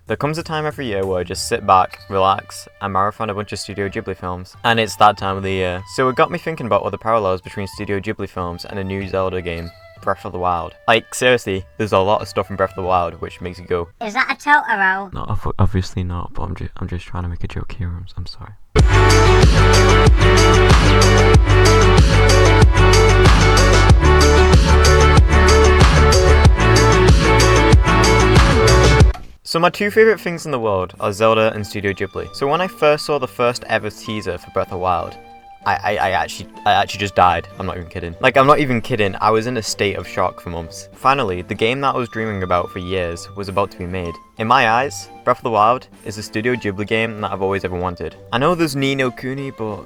There comes a time every year where I just sit back, relax, and marathon a bunch of Studio Ghibli films. And it's that time of the year. So it got me thinking about all the parallels between Studio Ghibli films and a new Zelda game, Breath of the Wild. Like, seriously, there's a lot of stuff in Breath of the Wild which makes you go, is that a Totoro? no, obviously not, but I'm just trying to make a joke here, I'm sorry. So my two favourite things in the world are Zelda and Studio Ghibli. So when I first saw the first ever teaser for Breath of the Wild, I actually just died. I'm not even kidding. Like, I'm not even kidding. I was in a state of shock for months. Finally, the game that I was dreaming about for years was about to be made. In my eyes, Breath of the Wild is a Studio Ghibli game that I've always ever wanted. I know there's Ni no Kuni, but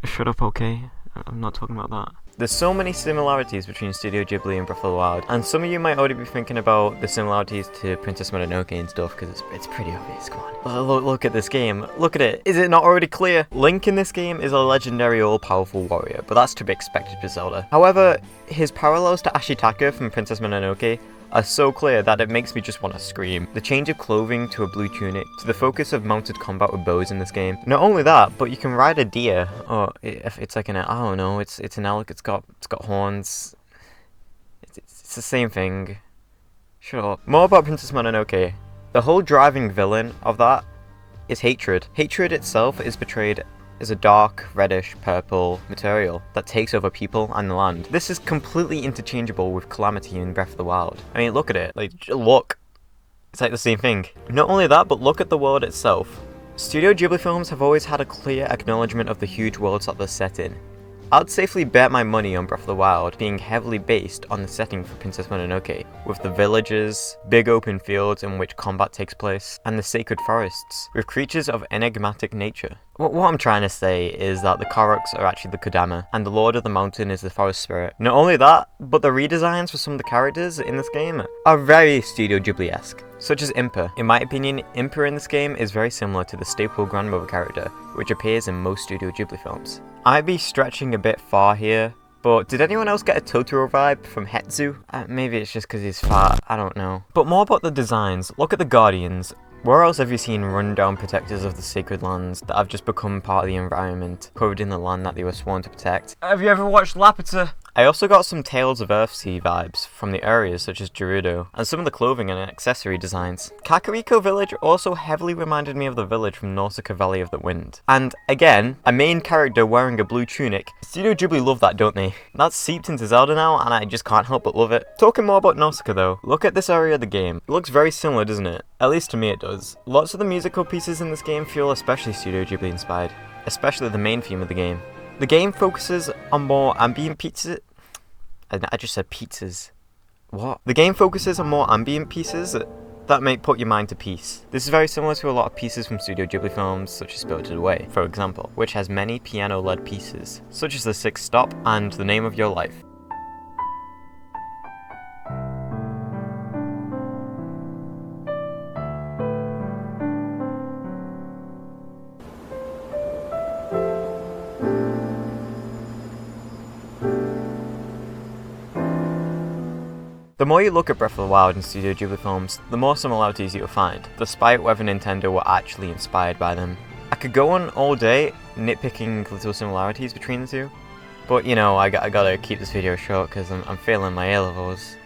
shut up, okay? I'm not talking about that. There's so many similarities between Studio Ghibli and Breath of the Wild, and some of you might already be thinking about the similarities to Princess Mononoke and stuff, because it's pretty obvious. Come on. Look at this game. Look at it. Is it not already clear? Link in this game is a legendary all-powerful warrior, but that's to be expected for Zelda. However, his parallels to Ashitaka from Princess Mononoke are so clear that it makes me just want to scream. The change of clothing to a blue tunic, to the focus of mounted combat with bows in this game. Not only that, but you can ride a deer, or if it's like I don't know, it's an elk, it's got horns. It's the same thing. Shut up. More about Princess Mononoke. The whole driving villain of that is hatred. Hatred itself is portrayed is a dark, reddish, purple material that takes over people and the land. This is completely interchangeable with Calamity in Breath of the Wild. I mean, look at it. Like, look. It's like the same thing. Not only that, but look at the world itself. Studio Ghibli films have always had a clear acknowledgement of the huge worlds that they're set in. I'd safely bet my money on Breath of the Wild being heavily based on the setting for Princess Mononoke, with the villages, big open fields in which combat takes place, and the sacred forests, with creatures of enigmatic nature. What I'm trying to say is that the Koroks are actually the Kodama, and the Lord of the Mountain is the Forest Spirit. Not only that, but the redesigns for some of the characters in this game are very Studio Ghibli-esque, such as Impa. In my opinion, Impa in this game is very similar to the staple grandmother character, which appears in most Studio Ghibli films. I might be stretching a bit far here, but did anyone else get a Totoro vibe from Hetsu? Maybe it's just because he's fat, I don't know. But more about the designs, look at the Guardians. Where else have you seen run-down protectors of the sacred lands that have just become part of the environment, covered in the land that they were sworn to protect? Have you ever watched Laputa? I also got some Tales of Earthsea vibes from the areas such as Gerudo, and some of the clothing and accessory designs. Kakariko Village also heavily reminded me of the village from Nausicaa Valley of the Wind. And again, a main character wearing a blue tunic. Studio Ghibli love that, don't they? That's seeped into Zelda now, and I just can't help but love it. Talking more about Nausicaa though, look at this area of the game. It looks very similar, doesn't it? At least to me it does. Lots of the musical pieces in this game feel especially Studio Ghibli inspired, especially the main theme of the game. The game focuses on more ambient pieces. I just said pizzas. What? The game focuses on more ambient pieces that may put your mind to peace. This is very similar to a lot of pieces from Studio Ghibli films, such as Spirited Away, for example, which has many piano-led pieces, such as The Sixth Stop and The Name of Your Life. The more you look at Breath of the Wild and Studio Ghibli films, the more similarities you'll find, despite whether Nintendo were actually inspired by them. I could go on all day nitpicking little similarities between the two, but you know, I gotta keep this video short because I'm failing my A-levels.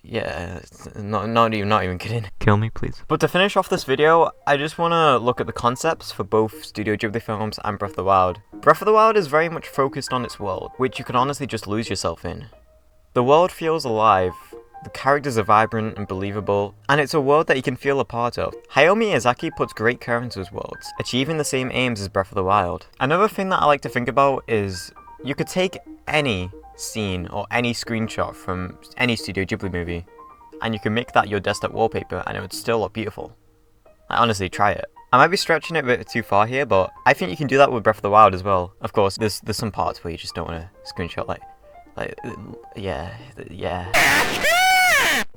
Yeah, not even kidding. Kill me, please. But to finish off this video, I just want to look at the concepts for both Studio Ghibli films and Breath of the Wild. Breath of the Wild is very much focused on its world, which you can honestly just lose yourself in. The world feels alive, the characters are vibrant and believable, and it's a world that you can feel a part of. Hayao Miyazaki puts great care into his worlds, achieving the same aims as Breath of the Wild. Another thing that I like to think about is, you could take any scene or any screenshot from any Studio Ghibli movie, and you can make that your desktop wallpaper and it would still look beautiful. Honestly, try it. I might be stretching it a bit too far here, but I think you can do that with Breath of the Wild as well. Of course, there's some parts where you just don't want to screenshot yeah.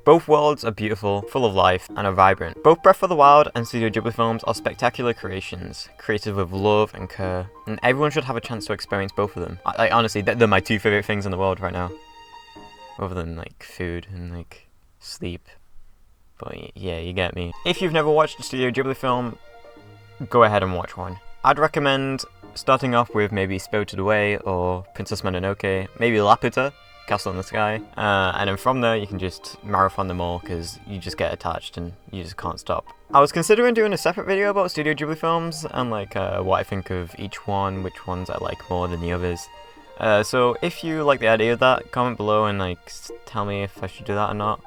Both worlds are beautiful, full of life, and are vibrant. Both Breath of the Wild and Studio Ghibli films are spectacular creations, created with love and care, and everyone should have a chance to experience both of them. Honestly, they're my two favourite things in the world right now. Other than, like, food and, like, sleep. But yeah, you get me. If you've never watched a Studio Ghibli film, go ahead and watch one. I'd recommend starting off with maybe Spirited Away or Princess Mononoke, maybe Laputa Castle in the Sky, and then from there you can just marathon them all because you just get attached and you just can't stop. I was considering doing a separate video about Studio Ghibli films and like what I think of each one, which ones I like more than the others. So if you like the idea of that, comment below and like tell me if I should do that or not.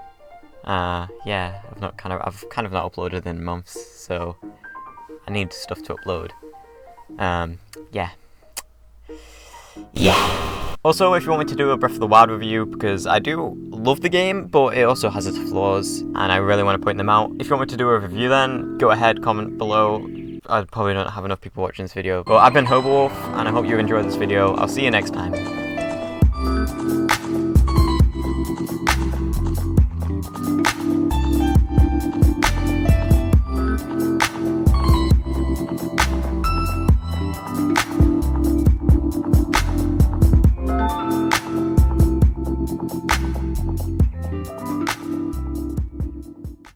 Yeah, I've kind of not uploaded in months, so I need stuff to upload. Yeah. Also, if you want me to do a Breath of the Wild review, because I do love the game, but it also has its flaws, and I really want to point them out. If you want me to do a review then, go ahead, comment below. I probably don't have enough people watching this video. But I've been HoboWolf, and I hope you enjoyed this video. I'll see you next time.